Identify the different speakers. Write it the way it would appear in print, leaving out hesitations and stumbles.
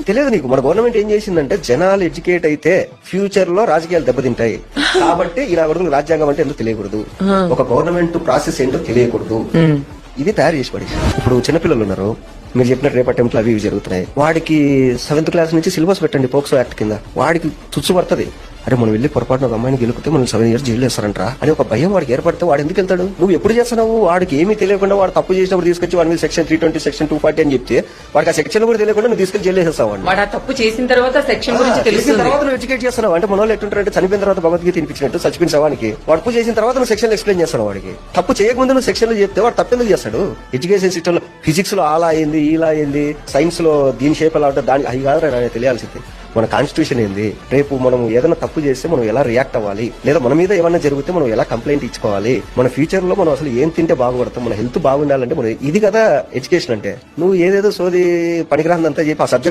Speaker 1: తెలియదు నీకు. మన గవర్నమెంట్ ఏం చేసిందంటే జనాలు ఎడ్యుకేట్ అయితే ఫ్యూచర్ లో రాజకీయాలు దెబ్బతింటాయి కాబట్టి ఇలా రాజ్యాంగం అంటే ఎందుకు తెలియకూడదు, ఒక గవర్నమెంట్ ప్రాసెస్ ఏంటో తెలియకూడదు, ఇది తయారు చేసి పడేసి. ఇప్పుడు చిన్నపిల్లలు ఉన్నారు, మీరు చెప్పినట్టు రేపు అటెంప్ట్లు అవి జరుగుతున్నాయి. వాడికి 7th క్లాస్ నుంచి సిలబస్ పెట్టండి పోక్సో యాక్ట్ కింద. వాడికి తుచ్చు పడుతుంది, అరే మనం వెళ్ళి పొరపాటున ఒక అమ్మాయిని గెలిపితే మనం 7 years జైలు వేస్తారంటరా అని ఒక భయం వాడికి ఏర్పడితే వాడు ఎందుకు వెళ్తాడు? నువ్వు ఎప్పుడు చేస్తున్నావు? వాడికి ఏమీ తెలియకుండా వాడు తప్పు చేసినప్పుడు తీసుకొచ్చి వాడి మీద సెక్షన్ 320 సెక్షన్ 240 అని చెప్తే వాడికి ఆ సెక్షన్ కూడా తెలియకుండా నువ్వు తీసుకెళ్లి జైలు వేసేస్తావు.
Speaker 2: వాడు తప్పు చేసిన తర్వాత సెక్షన్ గురించి తెలిసిన
Speaker 1: తర్వాత నువ్వు ఎడ్యుకేట్ చేస్తున్నావు. అంటే మన వాళ్ళు ఎట్టుంటారంటే చనిపోయిన తర్వాత భగవద్గీత తినిపించినట్టు చచ్చిపోయిన శవానికి వాడు తప్పు చేసిన తర్వాత నువ్వు సెక్షన్ ఎక్స్ప్లెయిన్ చేస్తున్నావు. వాడికి తప్పు చేయకముందు నువ్వు సెక్షన్ లో చెప్తే వాడు తప్పు ఎందుకు చేస్తాడు? ఎడ్యుకేషన్ సిస్టమ్ లో ఫిజిక్స్ లో అలా అయింది ఇలా అయింది, సైన్స్ లో దీని షేప్ ఎలా ఉంటుంది దానికి అది కాదు తెలియాల్సింది. మన కాన్స్టిట్యూషన్ ఏంది, రేపు మనం ఏదైనా తప్పు చేస్తే మనం ఎలా రియాక్ట్ అవ్వాలి, లేదా మన మీద ఏమైనా జరిగితే మనం ఎలా కంప్లైంట్ ఇచ్చుకోవాలి, మన ఫ్యూచర్ లో మనం అసలు ఏం తింటే బాగుపడతాం, మన హెల్త్ బాగుండాలంటే మనం ఇది కదా ఎడ్యుకేషన్ అంటే. నువ్వు ఏదేదో సోది పనికిరాందంతా చెప్పి ఆ సబ్జెక్ట్